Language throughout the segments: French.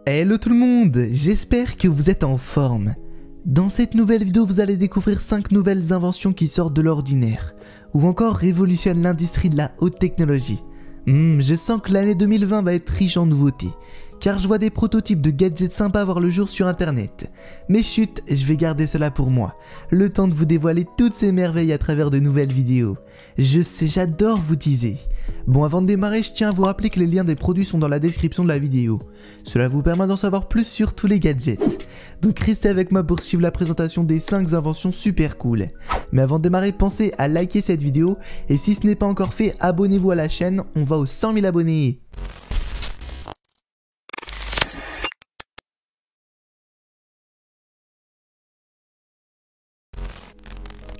Hello tout le monde, j'espère que vous êtes en forme. Dans cette nouvelle vidéo, vous allez découvrir 5 nouvelles inventions qui sortent de l'ordinaire, ou encore révolutionnent l'industrie de la haute technologie. Je sens que l'année 2020 va être riche en nouveautés, car je vois des prototypes de gadgets sympas voir le jour sur internet. Mais chut, je vais garder cela pour moi, le temps de vous dévoiler toutes ces merveilles à travers de nouvelles vidéos. Je sais, j'adore vous teaser. Bon, avant de démarrer, je tiens à vous rappeler que les liens des produits sont dans la description de la vidéo. Cela vous permet d'en savoir plus sur tous les gadgets. Donc restez avec moi pour suivre la présentation des 5 inventions super cool. Mais avant de démarrer, pensez à liker cette vidéo, et si ce n'est pas encore fait, abonnez-vous à la chaîne, on va aux 100 000 abonnés.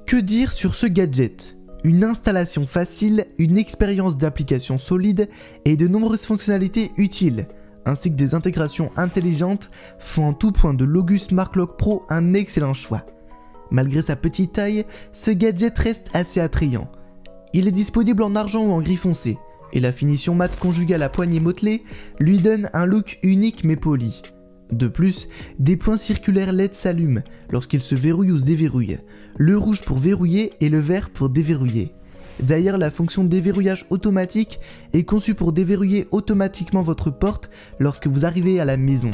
Que dire sur ce gadget ? Une installation facile, une expérience d'application solide et de nombreuses fonctionnalités utiles, ainsi que des intégrations intelligentes, font en tout point de l'August Smart Lock Pro un excellent choix. Malgré sa petite taille, ce gadget reste assez attrayant. Il est disponible en argent ou en gris foncé, et la finition mat conjuguée à la poignée motelée lui donne un look unique mais poli. De plus, des points circulaires LED s'allument lorsqu'il se verrouille ou se déverrouille, le rouge pour verrouiller et le vert pour déverrouiller. D'ailleurs, la fonction déverrouillage automatique est conçue pour déverrouiller automatiquement votre porte lorsque vous arrivez à la maison.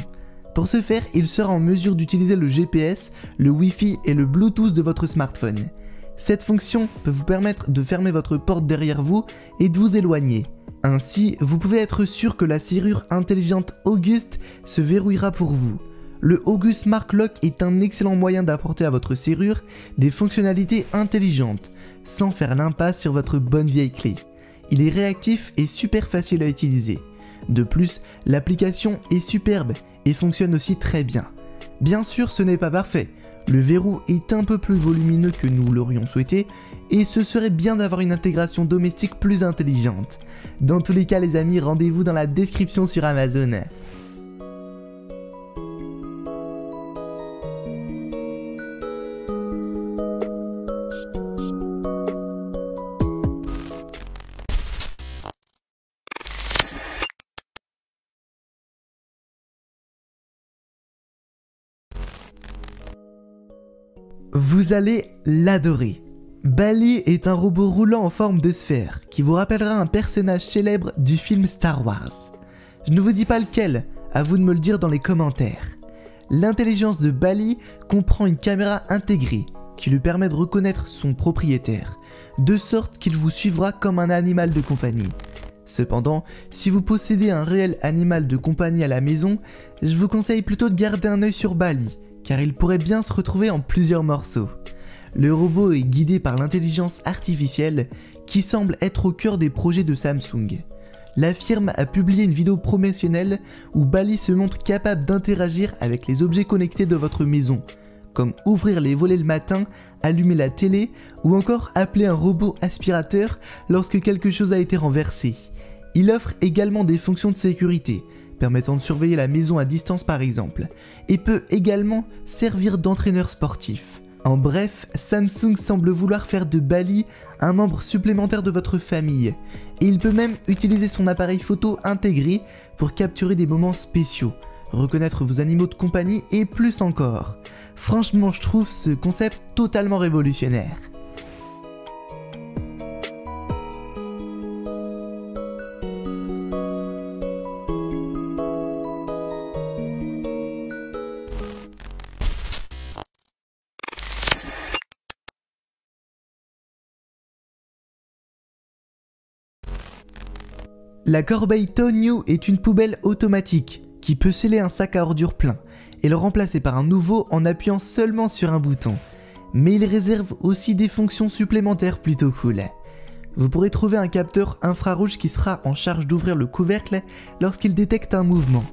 Pour ce faire, il sera en mesure d'utiliser le GPS, le Wi-Fi et le Bluetooth de votre smartphone. Cette fonction peut vous permettre de fermer votre porte derrière vous et de vous éloigner. Ainsi, vous pouvez être sûr que la serrure intelligente August se verrouillera pour vous. Le August Smart Lock est un excellent moyen d'apporter à votre serrure des fonctionnalités intelligentes, sans faire l'impasse sur votre bonne vieille clé. Il est réactif et super facile à utiliser. De plus, l'application est superbe et fonctionne aussi très bien. Bien sûr, ce n'est pas parfait. Le verrou est un peu plus volumineux que nous l'aurions souhaité, et ce serait bien d'avoir une intégration domestique plus intelligente. Dans tous les cas les amis, rendez-vous dans la description sur Amazon. Vous allez l'adorer. Bali est un robot roulant en forme de sphère qui vous rappellera un personnage célèbre du film Star Wars. Je ne vous dis pas lequel, à vous de me le dire dans les commentaires. L'intelligence de Bali comprend une caméra intégrée qui lui permet de reconnaître son propriétaire, de sorte qu'il vous suivra comme un animal de compagnie. Cependant, si vous possédez un réel animal de compagnie à la maison, je vous conseille plutôt de garder un œil sur Bali, car il pourrait bien se retrouver en plusieurs morceaux. Le robot est guidé par l'intelligence artificielle qui semble être au cœur des projets de Samsung. La firme a publié une vidéo promotionnelle où Bali se montre capable d'interagir avec les objets connectés de votre maison, comme ouvrir les volets le matin, allumer la télé ou encore appeler un robot aspirateur lorsque quelque chose a été renversé. Il offre également des fonctions de sécurité, permettant de surveiller la maison à distance par exemple, et peut également servir d'entraîneur sportif. En bref, Samsung semble vouloir faire de Bali un membre supplémentaire de votre famille, et il peut même utiliser son appareil photo intégré pour capturer des moments spéciaux, reconnaître vos animaux de compagnie et plus encore. Franchement, je trouve ce concept totalement révolutionnaire. La corbeille Tonyu est une poubelle automatique qui peut sceller un sac à ordures plein et le remplacer par un nouveau en appuyant seulement sur un bouton. Mais il réserve aussi des fonctions supplémentaires plutôt cool. Vous pourrez trouver un capteur infrarouge qui sera en charge d'ouvrir le couvercle lorsqu'il détecte un mouvement.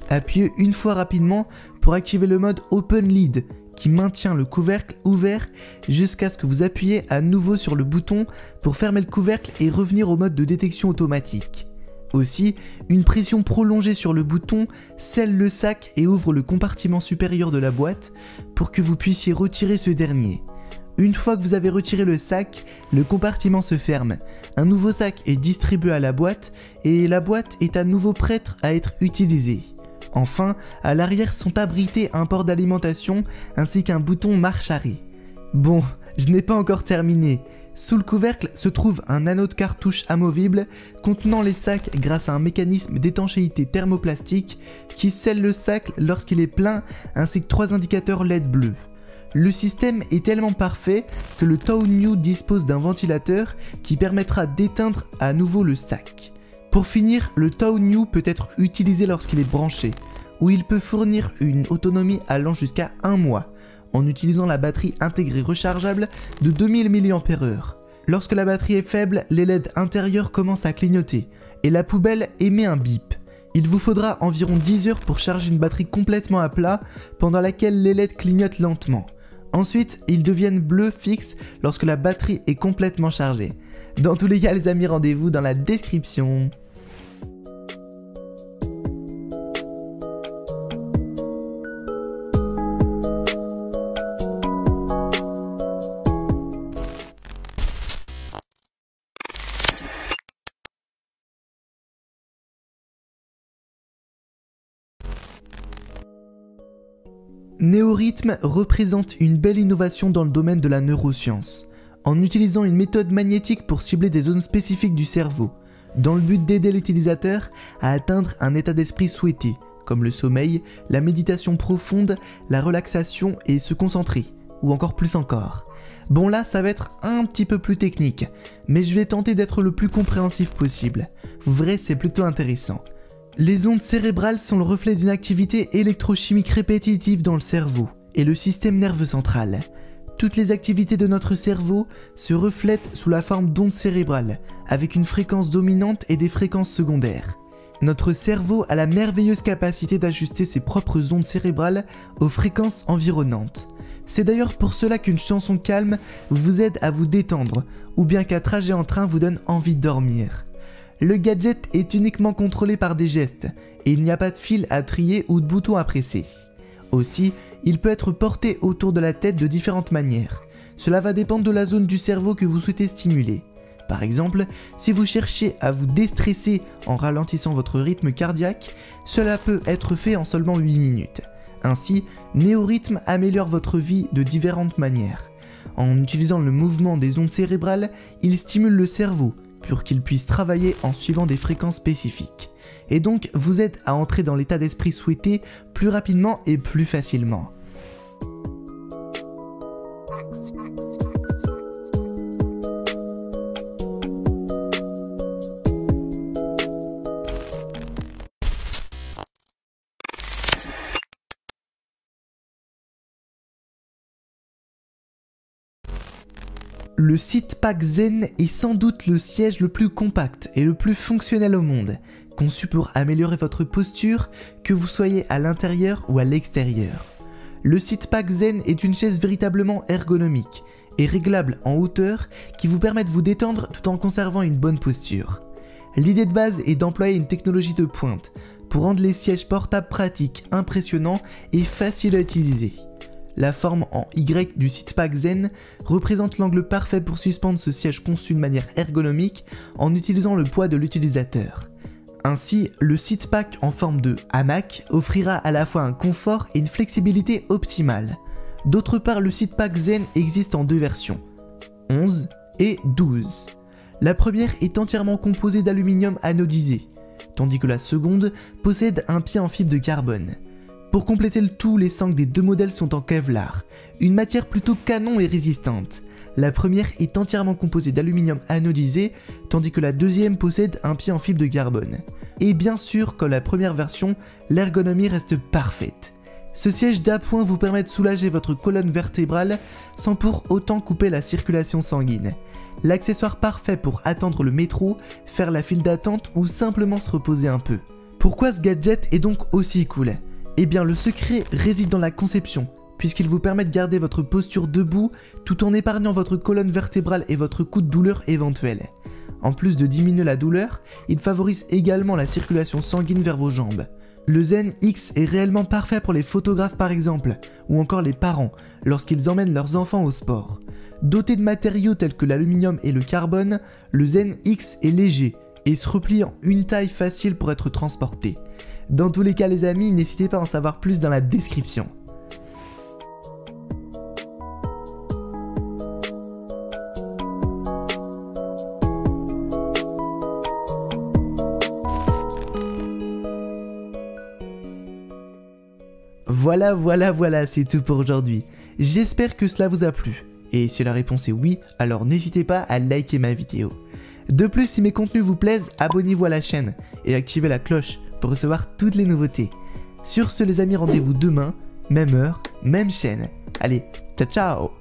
Appuyez une fois rapidement pour activer le mode Open Lid qui maintient le couvercle ouvert jusqu'à ce que vous appuyiez à nouveau sur le bouton pour fermer le couvercle et revenir au mode de détection automatique. Aussi, une pression prolongée sur le bouton scelle le sac et ouvre le compartiment supérieur de la boîte pour que vous puissiez retirer ce dernier. Une fois que vous avez retiré le sac, le compartiment se ferme. Un nouveau sac est distribué à la boîte et la boîte est à nouveau prête à être utilisée. Enfin, à l'arrière sont abrités un port d'alimentation ainsi qu'un bouton marche-arrêt. Bon, je n'ai pas encore terminé. Sous le couvercle se trouve un anneau de cartouche amovible contenant les sacs grâce à un mécanisme d'étanchéité thermoplastique qui scelle le sac lorsqu'il est plein ainsi que 3 indicateurs LED bleus. Le système est tellement parfait que le Tow New dispose d'un ventilateur qui permettra d'éteindre à nouveau le sac. Pour finir, le Tow New peut être utilisé lorsqu'il est branché, où il peut fournir une autonomie allant jusqu'à 1 mois, en utilisant la batterie intégrée rechargeable de 2000 mAh. Lorsque la batterie est faible, les LED intérieurs commencent à clignoter, et la poubelle émet un bip. Il vous faudra environ 10 heures pour charger une batterie complètement à plat, pendant laquelle les LED clignotent lentement. Ensuite, ils deviennent bleus fixes lorsque la batterie est complètement chargée. Dans tous les cas les amis, rendez-vous dans la description. Neorhythm représente une belle innovation dans le domaine de la neuroscience, en utilisant une méthode magnétique pour cibler des zones spécifiques du cerveau, dans le but d'aider l'utilisateur à atteindre un état d'esprit souhaité, comme le sommeil, la méditation profonde, la relaxation et se concentrer, ou encore plus encore. Bon là ça va être un petit peu plus technique, mais je vais tenter d'être le plus compréhensif possible. Vous verrez, c'est plutôt intéressant. Les ondes cérébrales sont le reflet d'une activité électrochimique répétitive dans le cerveau et le système nerveux central. Toutes les activités de notre cerveau se reflètent sous la forme d'ondes cérébrales, avec une fréquence dominante et des fréquences secondaires. Notre cerveau a la merveilleuse capacité d'ajuster ses propres ondes cérébrales aux fréquences environnantes. C'est d'ailleurs pour cela qu'une chanson calme vous aide à vous détendre, ou bien qu'un trajet en train vous donne envie de dormir. Le gadget est uniquement contrôlé par des gestes, et il n'y a pas de fil à trier ou de bouton à presser. Aussi, il peut être porté autour de la tête de différentes manières. Cela va dépendre de la zone du cerveau que vous souhaitez stimuler. Par exemple, si vous cherchez à vous déstresser en ralentissant votre rythme cardiaque, cela peut être fait en seulement 8 minutes. Ainsi, Neorhythm améliore votre vie de différentes manières. En utilisant le mouvement des ondes cérébrales, il stimule le cerveau, pour qu'il puisse travailler en suivant des fréquences spécifiques, et donc vous aide à entrer dans l'état d'esprit souhaité plus rapidement et plus facilement. Le SitPack Zen est sans doute le siège le plus compact et le plus fonctionnel au monde, conçu pour améliorer votre posture, que vous soyez à l'intérieur ou à l'extérieur. Le SitPack Zen est une chaise véritablement ergonomique et réglable en hauteur qui vous permet de vous détendre tout en conservant une bonne posture. L'idée de base est d'employer une technologie de pointe pour rendre les sièges portables pratiques, impressionnants et faciles à utiliser. La forme en Y du SitPack Zen représente l'angle parfait pour suspendre ce siège conçu de manière ergonomique en utilisant le poids de l'utilisateur. Ainsi, le SitPack en forme de hamac offrira à la fois un confort et une flexibilité optimale. D'autre part, le SitPack Zen existe en deux versions, 11 et 12. La première est entièrement composée d'aluminium anodisé, tandis que la seconde possède un pied en fibre de carbone. Pour compléter le tout, les sangles des deux modèles sont en Kevlar, une matière plutôt canon et résistante. La première est entièrement composée d'aluminium anodisé, tandis que la deuxième possède un pied en fibre de carbone. Et bien sûr, comme la première version, l'ergonomie reste parfaite. Ce siège d'appoint vous permet de soulager votre colonne vertébrale sans pour autant couper la circulation sanguine. L'accessoire parfait pour attendre le métro, faire la file d'attente ou simplement se reposer un peu. Pourquoi ce gadget est donc aussi cool ? Eh bien le secret réside dans la conception, puisqu'il vous permet de garder votre posture debout tout en épargnant votre colonne vertébrale et votre coup de douleur éventuel. En plus de diminuer la douleur, il favorise également la circulation sanguine vers vos jambes. Le Zen X est réellement parfait pour les photographes par exemple, ou encore les parents, lorsqu'ils emmènent leurs enfants au sport. Doté de matériaux tels que l'aluminium et le carbone, le Zen X est léger et se replie en une taille facile pour être transporté. Dans tous les cas les amis, n'hésitez pas à en savoir plus dans la description. Voilà, c'est tout pour aujourd'hui. J'espère que cela vous a plu. Et si la réponse est oui, alors n'hésitez pas à liker ma vidéo. De plus, si mes contenus vous plaisent, abonnez-vous à la chaîne et activez la cloche pour recevoir toutes les nouveautés. Sur ce les amis, rendez-vous demain, même heure, même chaîne. Allez, ciao ciao!